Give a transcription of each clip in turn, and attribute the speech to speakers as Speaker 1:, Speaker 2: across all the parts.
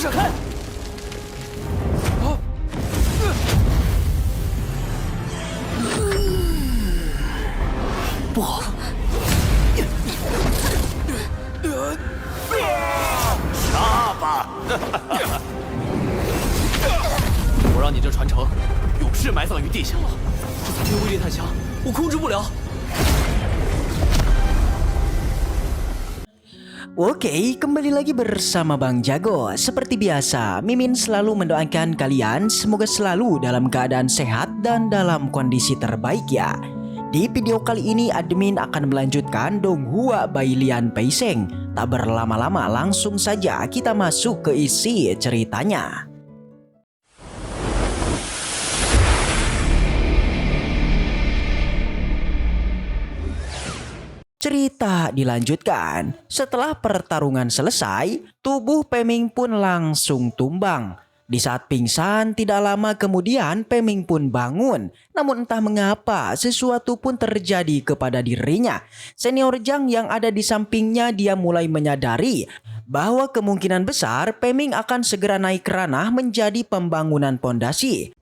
Speaker 1: 射开！啊！不好！
Speaker 2: 杀吧！
Speaker 1: 我让你这传承，永世埋葬于地下了。这彩军威力太强，我控制不了。
Speaker 3: Oke, kembali lagi bersama Bang Jago. Seperti biasa, Mimin selalu mendoakan kalian semoga selalu dalam keadaan sehat dan dalam kondisi terbaik ya. Di video kali ini admin akan melanjutkan Donghua by Lian Peiseng. Tak berlama-lama langsung saja kita masuk ke isi ceritanya. Cerita dilanjutkan. Setelah pertarungan selesai, tubuh Peming pun langsung tumbang. Di saat pingsan, tidak lama kemudian Peming pun bangun. Namun entah mengapa sesuatu pun terjadi kepada dirinya. Senior Zhang yang ada di sampingnya dia mulai menyadari bahwa kemungkinan besar Peming akan segera naik ranah menjadi pembangunan pondasi.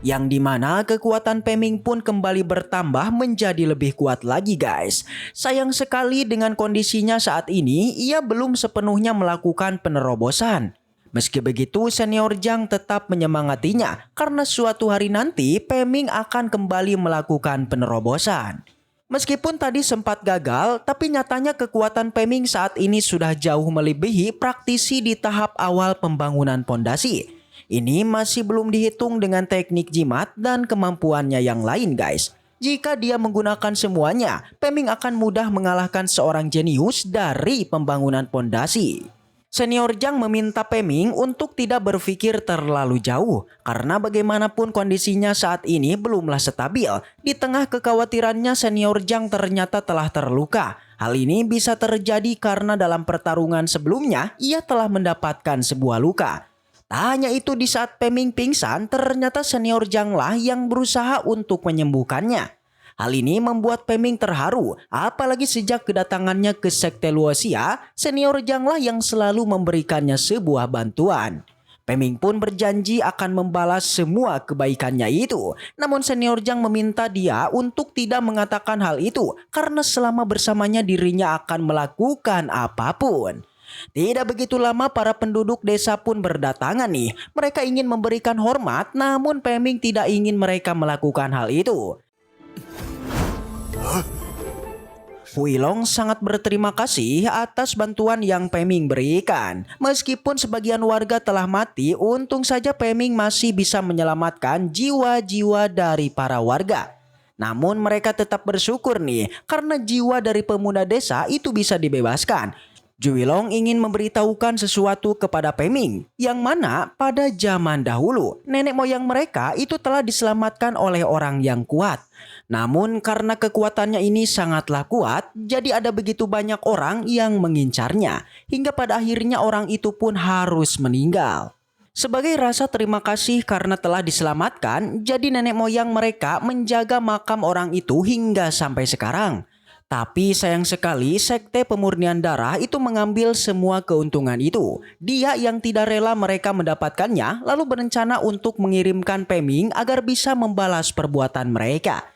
Speaker 3: Yang dimana kekuatan Peming pun kembali bertambah menjadi lebih kuat lagi guys. Sayang sekali dengan kondisinya saat ini ia belum sepenuhnya melakukan penerobosan. Meski begitu Senior Zhang tetap menyemangatinya karena suatu hari nanti Peming akan kembali melakukan penerobosan. Meskipun tadi sempat gagal, tapi nyatanya kekuatan Peming saat ini sudah jauh melebihi praktisi di tahap awal pembangunan pondasi. Ini masih belum dihitung dengan teknik jimat dan kemampuannya yang lain guys. Jika dia menggunakan semuanya, Peming akan mudah mengalahkan seorang jenius dari pembangunan pondasi. Senior Zhang meminta Peming untuk tidak berpikir terlalu jauh karena bagaimanapun kondisinya saat ini belumlah stabil. Di tengah kekhawatirannya Senior Zhang ternyata telah terluka. Hal ini bisa terjadi karena dalam pertarungan sebelumnya ia telah mendapatkan sebuah luka. Tak hanya itu, di saat Peming pingsan, ternyata Senior Zhang lah yang berusaha untuk menyembuhkannya. Hal ini membuat Peming terharu, apalagi sejak kedatangannya ke Sekte Luoxia, Senior Zhang lah yang selalu memberikannya sebuah bantuan. Peming pun berjanji akan membalas semua kebaikannya itu. Namun Senior Zhang meminta dia untuk tidak mengatakan hal itu, karena selama bersamanya dirinya akan melakukan apapun. Tidak begitu lama para penduduk desa pun berdatangan nih. Mereka ingin memberikan hormat, namun Peming tidak ingin mereka melakukan hal itu. Huilong sangat berterima kasih atas bantuan yang Peming berikan. Meskipun sebagian warga telah mati, untung saja Peming masih bisa menyelamatkan jiwa-jiwa dari para warga. Namun mereka tetap bersyukur nih, karena jiwa dari pemuda desa itu bisa dibebaskan. Juilong ingin memberitahukan sesuatu kepada Peming, yang mana pada zaman dahulu nenek moyang mereka itu telah diselamatkan oleh orang yang kuat. Namun karena kekuatannya ini sangatlah kuat, jadi ada begitu banyak orang yang mengincarnya, hingga pada akhirnya orang itu pun harus meninggal. Sebagai rasa terima kasih karena telah diselamatkan, jadi nenek moyang mereka menjaga makam orang itu hingga sampai sekarang. Tapi sayang sekali Sekte Pemurnian Darah itu mengambil semua keuntungan itu. Dia yang tidak rela mereka mendapatkannya lalu berencana untuk mengirimkan Peming agar bisa membalas perbuatan mereka.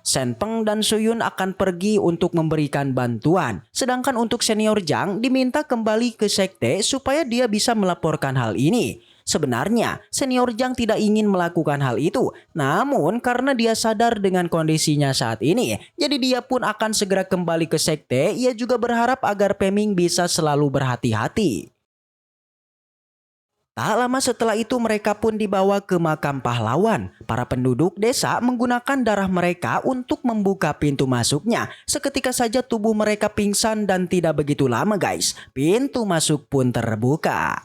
Speaker 3: Shen Peng dan Suyun akan pergi untuk memberikan bantuan. Sedangkan untuk Senior Zhang diminta kembali ke Sekte supaya dia bisa melaporkan hal ini. Sebenarnya Senior Zhang tidak ingin melakukan hal itu, namun karena dia sadar dengan kondisinya saat ini, jadi dia pun akan segera kembali ke Sekte. Ia juga berharap agar Peming bisa selalu berhati-hati. Tak lama setelah itu mereka pun dibawa ke makam pahlawan. Para penduduk desa menggunakan darah mereka untuk membuka pintu masuknya. Seketika saja tubuh mereka pingsan dan tidak begitu lama guys, pintu masuk pun terbuka.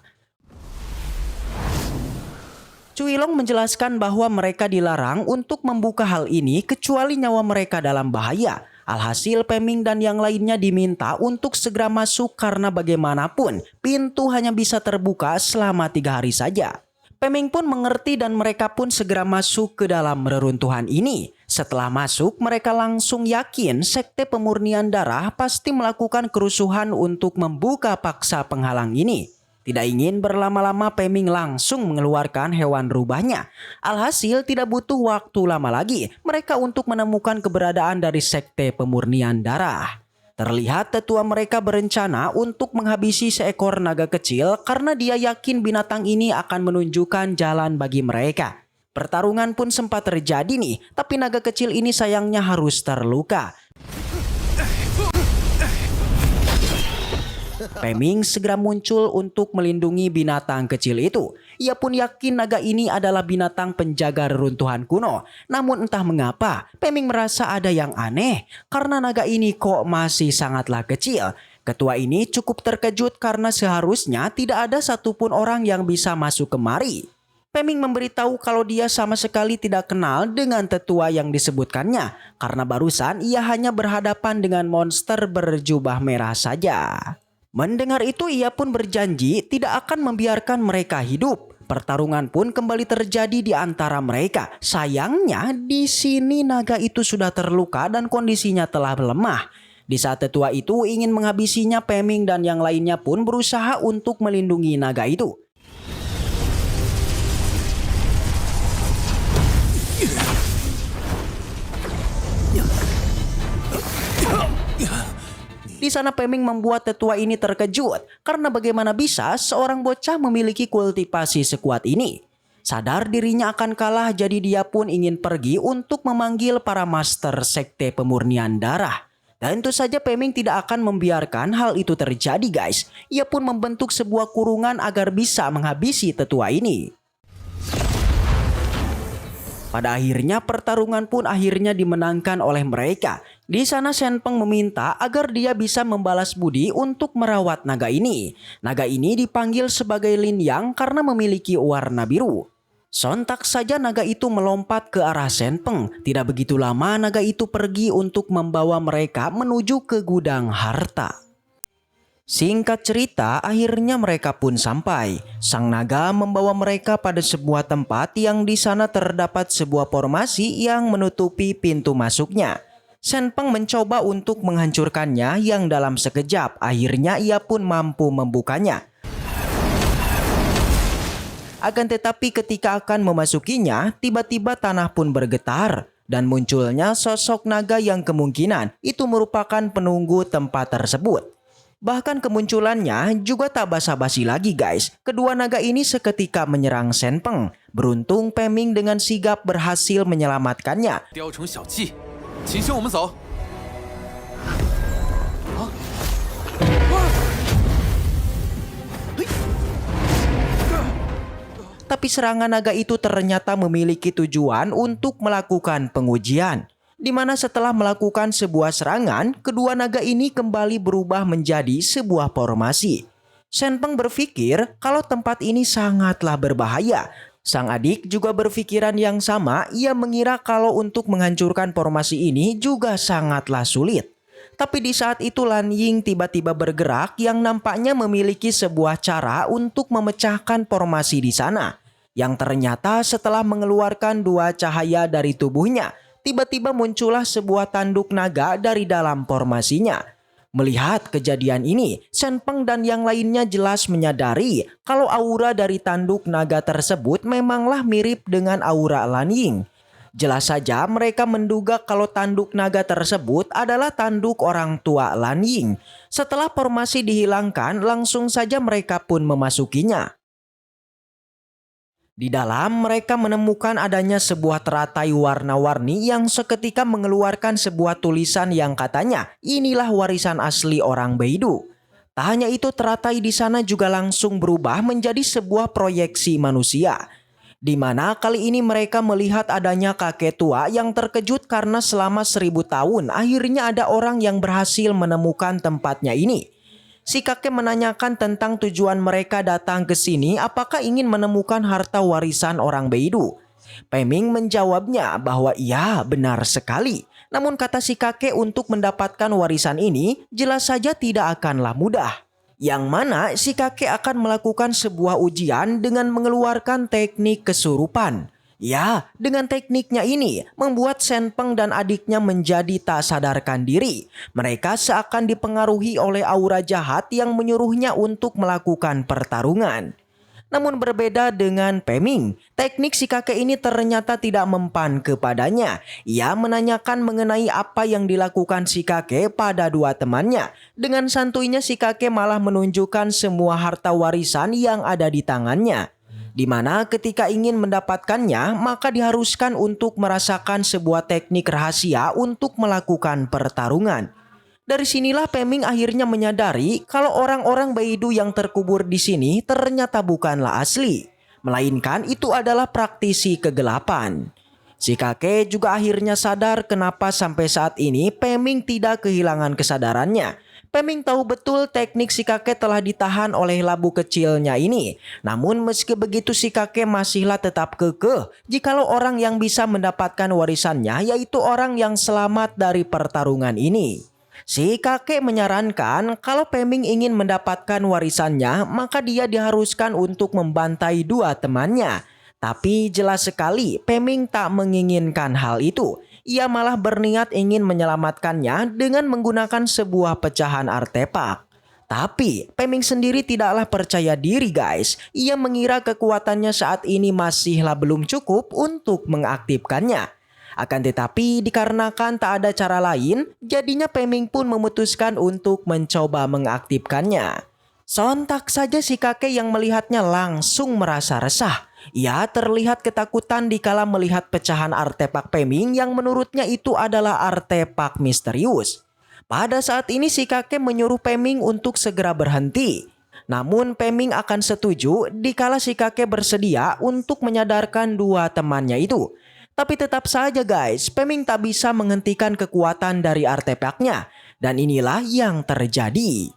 Speaker 3: Cuilong menjelaskan bahwa mereka dilarang untuk membuka hal ini kecuali nyawa mereka dalam bahaya. Alhasil Peming dan yang lainnya diminta untuk segera masuk karena bagaimanapun pintu hanya bisa terbuka selama 3 hari saja. Peming pun mengerti dan mereka pun segera masuk ke dalam reruntuhan ini. Setelah masuk mereka langsung yakin Sekte Pemurnian Darah pasti melakukan kerusuhan untuk membuka paksa penghalang ini. Tidak ingin berlama-lama, Peming langsung mengeluarkan hewan rubahnya. Alhasil tidak butuh waktu lama lagi mereka untuk menemukan keberadaan dari sekte pemurnian darah. Terlihat tetua mereka berencana untuk menghabisi seekor naga kecil karena dia yakin binatang ini akan menunjukkan jalan bagi mereka. Pertarungan pun sempat terjadi nih, tapi naga kecil ini sayangnya harus terluka. Peming segera muncul untuk melindungi binatang kecil itu. Ia pun yakin naga ini adalah binatang penjaga reruntuhan kuno. Namun entah mengapa, Peming merasa ada yang aneh karena naga ini kok masih sangatlah kecil. Ketua ini cukup terkejut karena seharusnya tidak ada satupun orang yang bisa masuk kemari. Peming memberitahu kalau dia sama sekali tidak kenal dengan tetua yang disebutkannya karena barusan ia hanya berhadapan dengan monster berjubah merah saja. Mendengar itu ia pun berjanji tidak akan membiarkan mereka hidup. Pertarungan pun kembali terjadi di antara mereka. Sayangnya di sini naga itu sudah terluka dan kondisinya telah lemah. Di saat tetua itu ingin menghabisinya, Peming dan yang lainnya pun berusaha untuk melindungi naga itu. Di sana Peming membuat tetua ini terkejut karena bagaimana bisa seorang bocah memiliki kultivasi sekuat ini. Sadar dirinya akan kalah, jadi dia pun ingin pergi untuk memanggil para master sekte pemurnian darah. Dan tentu saja Peming tidak akan membiarkan hal itu terjadi guys. Ia pun membentuk sebuah kurungan agar bisa menghabisi tetua ini. Pada akhirnya pertarungan pun akhirnya dimenangkan oleh mereka. Di sana Shen Peng meminta agar dia bisa membalas budi untuk merawat naga ini. Naga ini dipanggil sebagai Lin Yang karena memiliki warna biru. Sontak saja naga itu melompat ke arah Shen Peng. Tidak begitu lama naga itu pergi untuk membawa mereka menuju ke gudang harta. Singkat cerita, akhirnya mereka pun sampai. Sang naga membawa mereka pada sebuah tempat yang di sana terdapat sebuah formasi yang menutupi pintu masuknya. Shen Peng mencoba untuk menghancurkannya yang dalam sekejap. Akhirnya ia pun mampu membukanya. Akan tetapi ketika akan memasukinya, tiba-tiba tanah pun bergetar. Dan munculnya sosok naga yang kemungkinan itu merupakan penunggu tempat tersebut. Bahkan kemunculannya juga tak basa-basi lagi guys. Kedua naga ini seketika menyerang Shen Peng. Beruntung Peming dengan sigap berhasil menyelamatkannya. Tapi serangan naga itu ternyata memiliki tujuan untuk melakukan pengujian. Di mana setelah melakukan sebuah serangan, kedua naga ini kembali berubah menjadi sebuah formasi. Shen Peng berpikir kalau tempat ini sangatlah berbahaya. Sang adik juga berpikiran yang sama, ia mengira kalau untuk menghancurkan formasi ini juga sangatlah sulit. Tapi di saat itu Lan Ying tiba-tiba bergerak yang nampaknya memiliki sebuah cara untuk memecahkan formasi di sana. Yang ternyata setelah mengeluarkan dua cahaya dari tubuhnya, tiba-tiba muncullah sebuah tanduk naga dari dalam formasinya. Melihat kejadian ini, Shen Peng dan yang lainnya jelas menyadari kalau aura dari tanduk naga tersebut memanglah mirip dengan aura Lan Ying. Jelas saja mereka menduga kalau tanduk naga tersebut adalah tanduk orang tua Lan Ying. Setelah formasi dihilangkan, langsung saja mereka pun memasukinya. Di dalam mereka menemukan adanya sebuah teratai warna-warni yang seketika mengeluarkan sebuah tulisan yang katanya inilah warisan asli orang Beidou. Tak hanya itu, teratai di sana juga langsung berubah menjadi sebuah proyeksi manusia. Di mana kali ini mereka melihat adanya kakek tua yang terkejut karena selama 1000 tahun akhirnya ada orang yang berhasil menemukan tempatnya ini. Si kakek menanyakan tentang tujuan mereka datang ke sini, apakah ingin menemukan harta warisan orang Beidou. Peming menjawabnya bahwa iya, benar sekali. Namun kata si kakek untuk mendapatkan warisan ini jelas saja tidak akanlah mudah. Yang mana si kakek akan melakukan sebuah ujian dengan mengeluarkan teknik kesurupan. Ya, dengan tekniknya ini membuat Shen Peng dan adiknya menjadi tak sadarkan diri. Mereka seakan dipengaruhi oleh aura jahat yang menyuruhnya untuk melakukan pertarungan. Namun berbeda dengan Peming, teknik si kakek ini ternyata tidak mempan kepadanya. Ia menanyakan mengenai apa yang dilakukan si kakek pada dua temannya. Dengan santuinya si kakek malah menunjukkan semua harta warisan yang ada di tangannya. Di mana ketika ingin mendapatkannya, maka diharuskan untuk merasakan sebuah teknik rahasia untuk melakukan pertarungan. Dari sinilah Peming akhirnya menyadari kalau orang-orang Beidou yang terkubur di sini ternyata bukanlah asli, melainkan itu adalah praktisi kegelapan. Si kakek juga akhirnya sadar kenapa sampai saat ini Peming tidak kehilangan kesadarannya. Peming tahu betul teknik si kakek telah ditahan oleh labu kecilnya ini. Namun meski begitu si kakek masihlah tetap kekeh jikalau orang yang bisa mendapatkan warisannya yaitu orang yang selamat dari pertarungan ini. Si kakek menyarankan kalau Peming ingin mendapatkan warisannya maka dia diharuskan untuk membantai dua temannya. Tapi jelas sekali Peming tak menginginkan hal itu. Ia malah berniat ingin menyelamatkannya dengan menggunakan sebuah pecahan artefak. Tapi Peming sendiri tidaklah percaya diri guys. Ia mengira kekuatannya saat ini masihlah belum cukup untuk mengaktifkannya. Akan tetapi dikarenakan tak ada cara lain, jadinya Peming pun memutuskan untuk mencoba mengaktifkannya. Sontak saja si kakek yang melihatnya langsung merasa resah. Ia terlihat ketakutan dikala melihat pecahan artefak Peming yang menurutnya itu adalah artefak misterius. Pada saat ini si kakek menyuruh Peming untuk segera berhenti. Namun Peming akan setuju dikala si kakek bersedia untuk menyadarkan dua temannya itu. Tapi tetap saja guys, Peming tak bisa menghentikan kekuatan dari artefaknya. Dan inilah yang terjadi.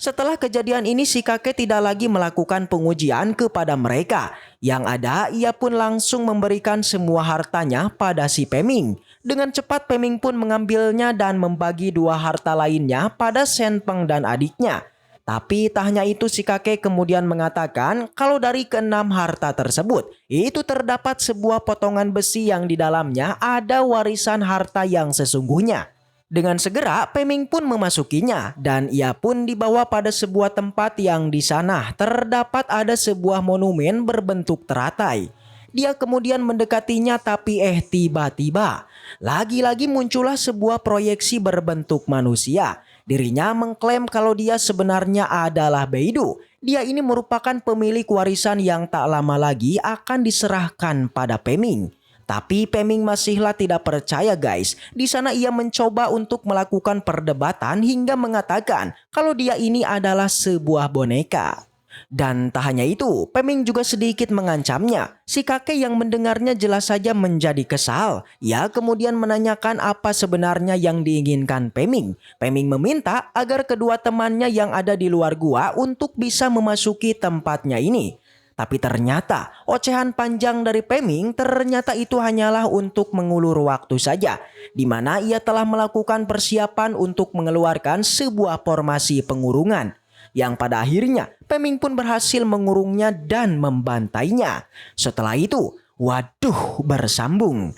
Speaker 3: Setelah kejadian ini si kakek tidak lagi melakukan pengujian kepada mereka. Yang ada ia pun langsung memberikan semua hartanya pada si Peming. Dengan cepat Peming pun mengambilnya dan membagi dua harta lainnya pada Shen Peng dan adiknya. Tapi tak hanya itu si kakek kemudian mengatakan kalau dari keenam harta tersebut itu terdapat sebuah potongan besi yang di dalamnya ada warisan harta yang sesungguhnya. Dengan segera Peming pun memasukinya dan ia pun dibawa pada sebuah tempat yang di sana terdapat ada sebuah monumen berbentuk teratai. Dia kemudian mendekatinya tapi tiba-tiba lagi-lagi muncullah sebuah proyeksi berbentuk manusia. Dirinya mengklaim kalau dia sebenarnya adalah Beidou. Dia ini merupakan pemilik warisan yang tak lama lagi akan diserahkan pada Peming. Tapi Peming masihlah tidak percaya guys. Di sana ia mencoba untuk melakukan perdebatan hingga mengatakan kalau dia ini adalah sebuah boneka. Dan tak hanya itu, Peming juga sedikit mengancamnya. Si kakek yang mendengarnya jelas saja menjadi kesal. Ia kemudian menanyakan apa sebenarnya yang diinginkan Peming. Peming meminta agar kedua temannya yang ada di luar gua untuk bisa memasuki tempatnya ini. Tapi ternyata ocehan panjang dari Peming ternyata itu hanyalah untuk mengulur waktu saja. Di mana ia telah melakukan persiapan untuk mengeluarkan sebuah formasi pengurungan. Yang pada akhirnya Peming pun berhasil mengurungnya dan membantainya. Setelah itu, waduh bersambung.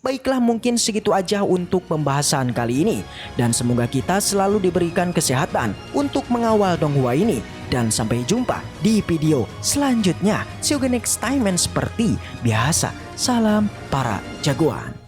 Speaker 3: Baiklah mungkin segitu aja untuk pembahasan kali ini. Dan semoga kita selalu diberikan kesehatan untuk mengawal Donghua ini. Dan sampai jumpa di video selanjutnya. See you next time and seperti biasa, salam para jagoan.